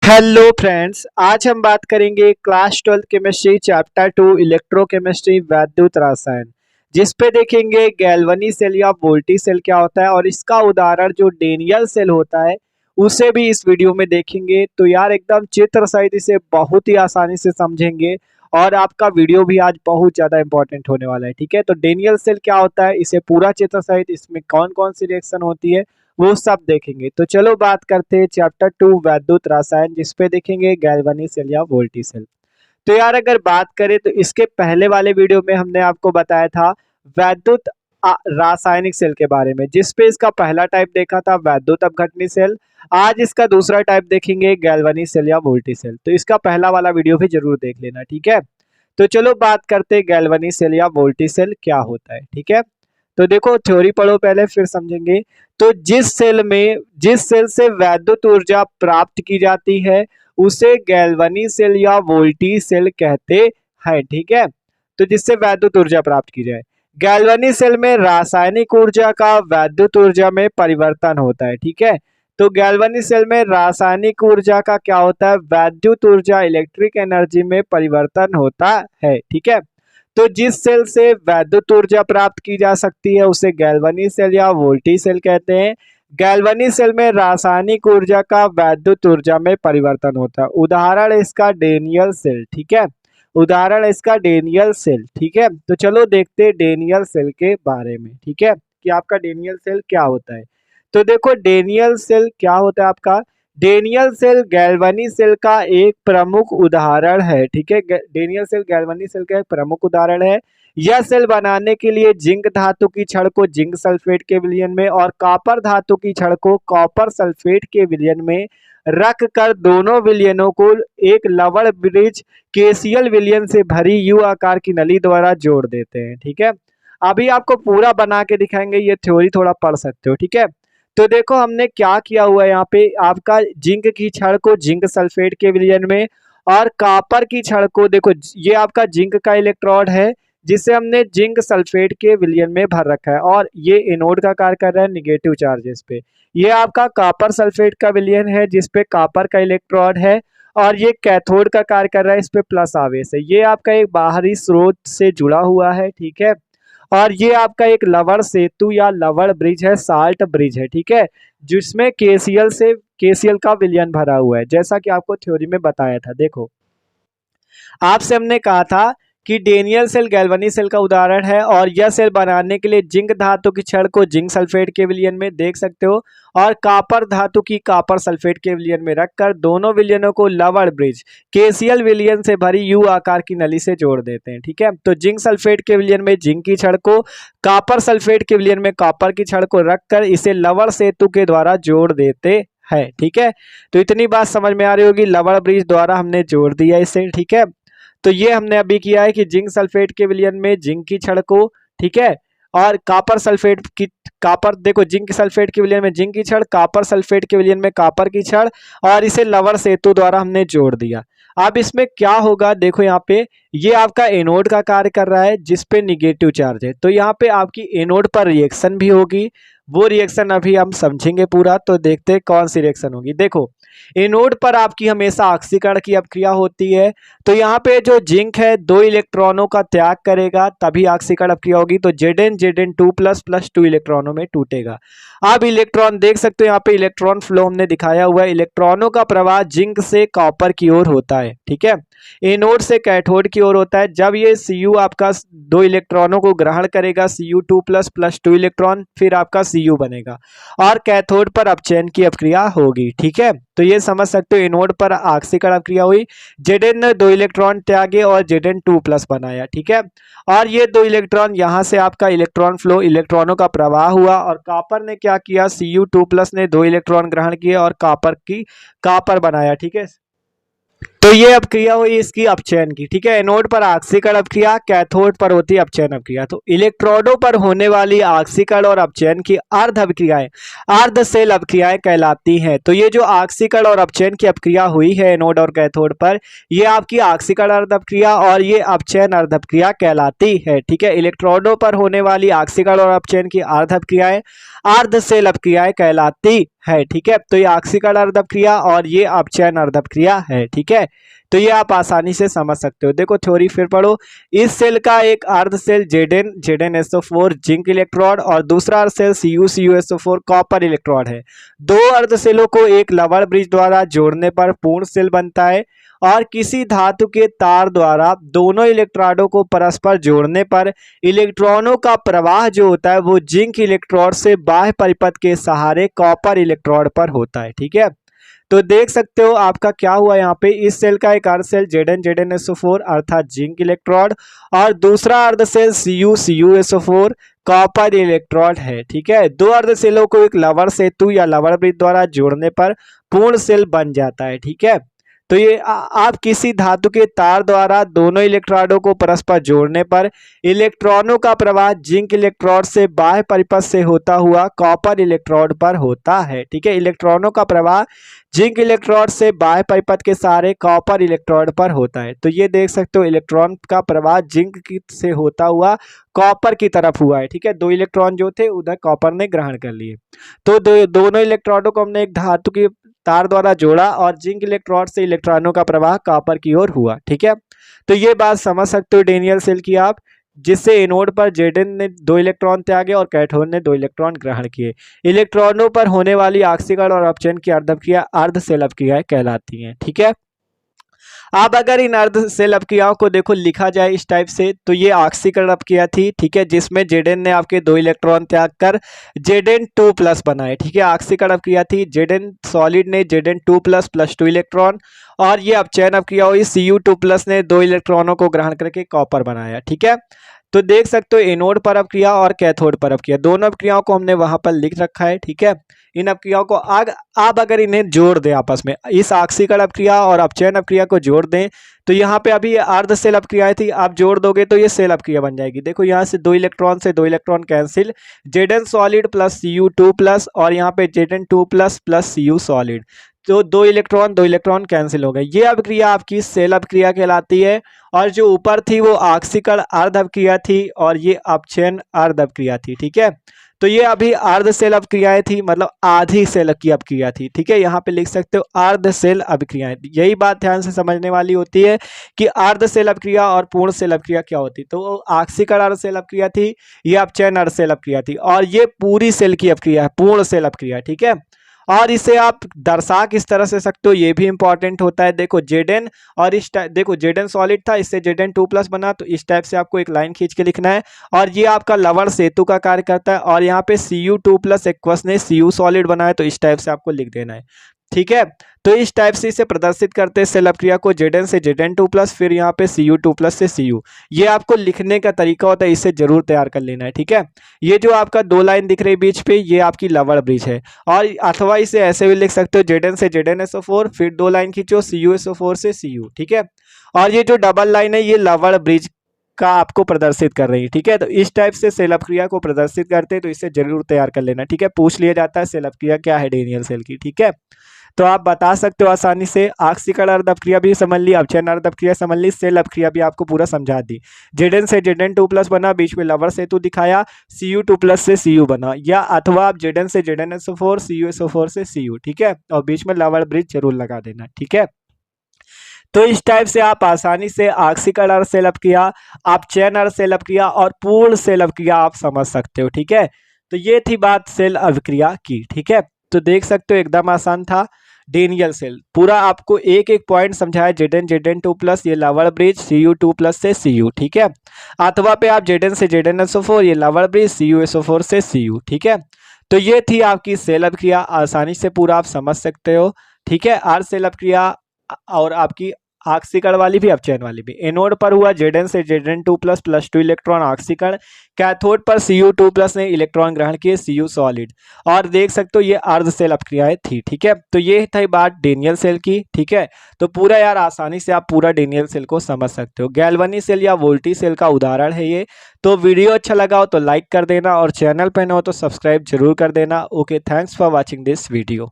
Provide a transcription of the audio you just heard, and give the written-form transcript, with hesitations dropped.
Hello friends, आज हम बात करेंगे क्लास 12 केमिस्ट्री चैप्टर 2 इलेक्ट्रोकेमिस्ट्री वैद्युत रसायन, जिस पे देखेंगे गैल्वनी सेल या वोल्टी सेल क्या होता है और इसका उदाहरण जो डेनियल सेल होता है उसे भी इस वीडियो में देखेंगे। तो यार एकदम चित्र सहित इसे बहुत ही आसानी से समझेंगे और आपका वीडियो भी आज बहुत ज़्यादा इंपॉर्टेंट होने वाला है। ठीक है, तो डेनियल सेल क्या होता है, इसे पूरा चित्र सहित इसमें कौन कौन सी रिएक्शन होती है वो सब देखेंगे। तो चलो बात करते हैं चैप्टर 2 वैद्युत रसायन, जिसपे देखेंगे गैल्वनी सेल या वोल्टी सेल। तो यार अगर बात करें तो इसके पहले वाले वीडियो में हमने आपको बताया था वैद्युत रासायनिक सेल के बारे में, जिसपे इसका पहला टाइप देखा था वैद्युत अपघटनी सेल। आज इसका दूसरा टाइप देखेंगे गैल्वनी सेल या वोल्टी सेल। तो इसका पहला वाला वीडियो भी जरूर देख लेना। ठीक है, तो चलो बात करते हैं गैल्वनी सेल या वोल्टी सेल क्या होता है। ठीक है, तो देखो थ्योरी पढ़ो पहले फिर समझेंगे। तो जिस सेल से वैद्युत ऊर्जा प्राप्त की जाती है उसे गैल्वनी सेल या वोल्टी सेल कहते हैं। ठीक है, तो जिससे वैद्युत ऊर्जा प्राप्त की जाए। गैल्वनी सेल में रासायनिक ऊर्जा का वैद्युत ऊर्जा में परिवर्तन होता है। ठीक है, तो गैल्वनी सेल में रासायनिक ऊर्जा का क्या होता है, वैद्युत ऊर्जा इलेक्ट्रिक एनर्जी में परिवर्तन होता है। ठीक है, तो जिस सेल से वैद्युत ऊर्जा प्राप्त की जा सकती है उसे गैल्वनी सेल या वोल्टी सेल कहते हैं। गैल्वनी सेल में रासायनिक ऊर्जा का वैद्युत ऊर्जा में परिवर्तन होता है। उदाहरण इसका डेनियल सेल। ठीक है, उदाहरण इसका डेनियल सेल। ठीक है, तो चलो देखते हैं डेनियल सेल के बारे में। ठीक है, कि आपका डेनियल सेल क्या होता है। तो देखो डेनियल सेल क्या होता है आपका। डेनियल सेल गैल्वनी सेल का एक प्रमुख उदाहरण है। ठीक है, डेनियल सेल गैल्वनी सेल का एक प्रमुख उदाहरण है। यह सेल बनाने के लिए जिंक धातु की छड़ को जिंक सल्फेट के विलयन में और कॉपर धातु की छड़ को कॉपर सल्फेट के विलयन में रख कर दोनों विलयनों को एक लवण ब्रिज केसीएल विलयन से भरी यू आकार की नली द्वारा जोड़ देते हैं। ठीक है, अभी आपको पूरा बना के दिखाएंगे, ये थ्योरी थोड़ा पढ़ सकते हो। ठीक है, तो देखो हमने क्या किया हुआ है यहाँ पे, आपका जिंक की छड़ को जिंक सल्फेट के विलयन में और कॉपर की छड़ को, देखो ये आपका जिंक का इलेक्ट्रोड है जिसे हमने जिंक सल्फेट के विलयन में भर रखा है और ये एनोड का कार्य कर रहा है निगेटिव चार्जेस पे। ये आपका कॉपर सल्फेट का विलयन है जिसपे कॉपर का इलेक्ट्रोड है और ये कैथोड का कार्य कर रहा है, इस पे प्लस आवेश है। ये आपका एक बाहरी स्रोत से जुड़ा हुआ है। ठीक है, और ये आपका एक लवण सेतु या लवण ब्रिज है, साल्ट ब्रिज है। ठीक है, जिसमें केसीएल का विलयन भरा हुआ है, जैसा कि आपको थ्योरी में बताया था। देखो आपसे हमने कहा था कि डेनियल सेल गैल्वनी सेल का उदाहरण है और यह सेल बनाने के लिए जिंक धातु की छड़ को जिंक सल्फेट के विलयन में देख सकते हो और कॉपर धातु की कॉपर सल्फेट के विलयन में रखकर दोनों विलयनों को लवण ब्रिज केसीएल विलयन से भरी यू आकार की नली से जोड़ देते हैं। ठीक है, तो जिंक सल्फेट के विलयन में जिंक की छड़ को, कॉपर सल्फेट के विलयन में कॉपर की छड़ को रखकर इसे लवण सेतु के द्वारा जोड़ देते हैं। ठीक है, तो इतनी बात समझ में आ रही होगी, लवण ब्रिज द्वारा हमने जोड़ दिया इसे। ठीक है, तो ये हमने अभी किया है कि जिंक सल्फेट के विलयन में जिंक की छड़ को, ठीक है, और कॉपर सल्फेट की, कॉपर देखो जिंक सल्फेट के विलयन में जिंक की छड़, कॉपर सल्फेट के विलयन में कॉपर की छड़ और इसे लवण सेतु द्वारा हमने जोड़ दिया। अब इसमें क्या होगा, देखो यहाँ पे ये आपका एनोड का कार्य कर रहा है जिसपे निगेटिव चार्ज है, तो यहाँ पे आपकी एनोड पर रिएक्शन भी होगी। वो रिएक्शन अभी हम समझेंगे पूरा, तो देखते हैं कौन सी रिएक्शन होगी। देखो एनोड पर आपकी हमेशा ऑक्सीकरण की अपक्रिया होती है, तो यहाँ पे जो जिंक है दो इलेक्ट्रॉनों का त्याग करेगा तभी ऑक्सीकरण अपक्रिया होगी, तो Zn 2 प्लस प्लस 2 इलेक्ट्रॉनों में टूटेगा। अब इलेक्ट्रॉन देख सकते हो यहाँ पे इलेक्ट्रॉन फ्लो हमने दिखाया हुआ है, इलेक्ट्रॉनों का प्रवाह जिंक से कॉपर की ओर होता है। ठीक है, एनोड से कैथोड की ओर होता है। जब ये Cu आपका दो इलेक्ट्रॉनों को ग्रहण करेगा Cu2 प्लस प्लस 2 इलेक्ट्रॉन, फिर आपका Cu बनेगा और कैथोड पर अपचयन की अपक्रिया होगी। ठीक है, तो ये समझ सकते हो एनोड पर ऑक्सीकरण अपक्रिया हुई, Zn ने दो इलेक्ट्रॉन त्यागे और Zn 2 प्लस बनाया। ठीक है, और ये दो इलेक्ट्रॉन यहाँ से आपका इलेक्ट्रॉन फ्लो, इलेक्ट्रॉनों का प्रवाह हुआ और कॉपर ने क्या किया, Cu2 प्लस ने दो इलेक्ट्रॉन ग्रहण किए और कॉपर बनाया। ठीक है, तो ये अपक्रिया हुई इसकी अपचयन की, ठीक है। एनोड पर आक्सीकरण अपक्रिया, कैथोड पर होती है अपचयन अपक्रिया। तो इलेक्ट्रोडों पर होने वाली आक्सीकरण और अपचयन की अर्ध अपक्रियाएं अर्ध सेल अपक्रियाएं कहलाती हैं। तो ये जो आक्सीकरण और अपचयन की अपक्रिया हुई है एनोड और कैथोड पर, ये आपकी आक्सीकरण अर्ध अपक्रिया और ये अपचयन अर्ध अपक्रिया कहलाती है, ठीक है। इलेक्ट्रोडों पर होने वाली आक्सीकरण और अपचयन की अर्ध अपक्रियाएं अर्ध सेल अपक्रियाएं कहलाती है, ठीक है। तो ये आक्सीकरण अर्ध अपक्रिया और ये अपचयन अर्ध अपक्रिया है, ठीक है। तो ये आप आसानी से समझ सकते हो। देखो थ्योरी फिर पढ़ो। इस सेल का एक अर्ध सेल Zn जिंक इलेक्ट्रोड और दूसरा अर्ध सेल Cu कॉपर इलेक्ट्रोड है। दो अर्ध सेलों को एक लवण ब्रिज द्वारा जोड़ने पर पूर्ण सेल बनता है और किसी धातु के तार द्वारा दोनों इलेक्ट्रोडों को परस्पर जोड़ने पर इलेक्ट्रॉनों का प्रवाह जो होता है वो जिंक इलेक्ट्रोड से बाह्य परिपथ के सहारे कॉपर इलेक्ट्रोड पर होता है, ठीक है। तो देख सकते हो आपका क्या हुआ यहाँ पे, इस सेल का एक अर्ध सेल Zn अर्थात जिंक इलेक्ट्रोड और दूसरा अर्ध सेल Cu कॉपर इलेक्ट्रोड है, ठीक है। दो अर्ध सेलों को एक लवण सेतु या लवण ब्रिज द्वारा जोड़ने पर पूर्ण सेल बन जाता है, ठीक है। तो ये आप किसी धातु के तार द्वारा दोनों इलेक्ट्रोडों को परस्पर जोड़ने पर इलेक्ट्रॉनों का प्रवाह जिंक इलेक्ट्रोड से बाह्य परिपथ से होता हुआ कॉपर इलेक्ट्रोड पर होता है, ठीक है। इलेक्ट्रॉनों का प्रवाह जिंक इलेक्ट्रोड से बाह्य परिपथ के सहारे कॉपर इलेक्ट्रोड पर होता है। तो ये देख सकते हो इलेक्ट्रॉन का प्रवाह जिंक से होता हुआ कॉपर की तरफ हुआ है, ठीक है। दो इलेक्ट्रॉन जो थे उधर कॉपर ने ग्रहण कर लिए। तो दोनों इलेक्ट्रोडों को हमने एक धातु की तार द्वारा जोड़ा और जिंक इलेक्ट्रोड से इलेक्ट्रॉनों का प्रवाह कॉपर की ओर हुआ, ठीक है। तो ये बात समझ सकते हो डेनियल सेल की आप, जिससे एनोड पर Zn ने 2 इलेक्ट्रॉन त्यागे और कैथोड ने 2 इलेक्ट्रॉन ग्रहण किए। इलेक्ट्रॉनों पर होने वाली आक्सीकरण और अपचयन की अर्ध अपक्रिया अर्ध सेल अपक्रियाएं कहलाती हैं, ठीक है। अब अगर इन अर्ध सेल अपक्रियाओं को देखो लिखा जाए इस टाइप से, तो ये आक्सीकरण अपक्रिया थी, ठीक है, जिसमें Zn ने आपके 2 इलेक्ट्रॉन त्याग कर Zn2+ बनाए, ठीक है। आक्सीकरण अपक्रिया थी, Zn सॉलिड ने Zn2+ प्लस 2 इलेक्ट्रॉन और ये अपचयन अपक्रिया हुई, Cu2+ ने 2 इलेक्ट्रॉनों को ग्रहण करके कॉपर बनाया, ठीक है। तो देख सकते हो एनोड पर अपक्रिया और कैथोड पर अपक्रिया, दोनों अपक्रियाओं को हमने वहां पर लिख रखा है, ठीक है। इन अपक्रियाओं को आप अगर इन्हें जोड़ दें आपस में, इस आक्सीकरण अपक्रिया और अपचयन अपक्रिया को जोड़ दें, तो यहाँ पे अभी अर्ध सेल अपक्रियाएं थी, आप जोड़ दोगे तो ये सेल अपक्रिया बन जाएगी। देखो यहाँ से 2 इलेक्ट्रॉन से 2 electron cancel, Zn solid plus Cu2+ और यहाँ पे Zn2+ प्लस Cu सॉलिड, तो 2 इलेक्ट्रॉन कैंसिल हो गए। ये अपक्रिया आपकी सेल अपक्रिया कहलाती है। और जो ऊपर थी वो आक्सीकरण अर्ध अपक्रिया थी और ये अपचयन अर्ध अपक्रिया थी, ठीक है। तो ये अभी अर्ध सेल अपक्रियाएं थी, मतलब आधी सेल की अपक्रिया थी, ठीक है। यहाँ पे लिख सकते हो अर्ध सेल अपक्रियाएं। यही बात ध्यान से समझने वाली होती है कि अर्ध सेल अपक्रिया और पूर्ण सेल अपक्रिया क्या होती। तो आक्सीकरण अर्ध सेल अपक्रिया थी, ये अपचयन अर्ध सेल अपक्रिया थी और ये पूरी सेल की अपक्रिया है, पूर्ण सेल अपक्रिया, ठीक है। और इसे आप दर्शा किस तरह से सकते हो ये भी इंपॉर्टेंट होता है। देखो Zn और इस टाइप, देखो Zn सॉलिड था, इससे Zn2+ बना, तो इस टाइप से आपको एक लाइन खींच के लिखना है और ये आपका लवण सेतु का कार्य करता है और यहाँ पे Cu2+ एक्वस ने Cu सॉलिड बनाया, तो इस टाइप से आपको लिख देना है, ठीक है। तो इस टाइप से इसे प्रदर्शित करते हैं सेल अपक्रिया को, Zn से Zn2+ फिर यहाँ पे Cu2+ से Cu। ये आपको लिखने का तरीका होता है, इसे जरूर तैयार कर लेना है, ठीक है। ये जो आपका 2 लाइन दिख रही है बीच पे, ये आपकी लवण ब्रिज है। और अथवा इसे ऐसे भी लिख सकते हो, Zn से ZnSO4 फिर 2 लाइन खींचो CuSO4 से Cu, ठीक है। और ये जो डबल लाइन है ये लवण ब्रिज का आपको प्रदर्शित कर रही है, ठीक है। तो इस टाइप से सेल अपक्रिया को प्रदर्शित करते हैं, तो इसे जरूर तैयार कर लेना, ठीक है। पूछ लिया जाता है सेल अपक्रिया क्या है डेनियल सेल की, ठीक है। तो आप बता सकते हो आसानी से। आक्सीकरण अर्ध अपक्रिया भी समझ ली, अपचयन अर्ध अपक्रिया समझ ली, सेल अपक्रिया भी आपको पूरा समझा दी। Zn से Zn2+ बना, बीच में लवण सेतु दिखाया, Cu2+ से Cu बना, या अथवा आप Zn से ZnSO4 CuSO4 से Cu, ठीक है। और बीच में लवण ब्रिज जरूर लगा देना, ठीक है। तो इस टाइप से आप आसानी से आक्सीकरण अर्ध सेल अपक्रिया, अपचयन अर्ध सेल अपक्रिया और पूर्ण सेल अपक्रिया आप समझ सकते हो, ठीक है। तो ये थी बात सेल अपक्रिया की, ठीक है। तो देख सकते हो एकदम आसान था। डेनियल सेल पूरा आपको एक एक पॉइंट समझाया, Zn2+ ये लवण ब्रिज, Cu2+ से Cu, ठीक है। अथवा पे आप Zn से ZnSO4 ये लवण ब्रिज, CuSO4 से Cu, ठीक है। तो ये थी आपकी सेल अपक्रिया, आसानी से पूरा आप समझ सकते हो, ठीक है। अर्ध सेल अपक्रिया और आपकी ऑक्सीकरण वाली भी अपचयन वाली भी। एनोड पर हुआ Zn से Zn2 प्लस +2 इलेक्ट्रॉन ऑक्सीकरण। कैथोड पर Cu2 प्लस ने इलेक्ट्रॉन ग्रहण किए Cu सॉलिड। और देख सकते हो ये अर्ध सेल अपक्रियाएं थी। ठीक है, तो ये थी बात डेनियल सेल की। ठीक है, तो पूरा यार आसानी से आप पूरा डेनियल सेल को समझ सकते हो। गैल्वनी सेल या वोल्टी सेल का उदाहरण है ये। तो वीडियो अच्छा लगा हो तो लाइक कर देना और चैनल पे न हो तो सब्सक्राइब जरूर कर देना। Okay, thanks for watching this video.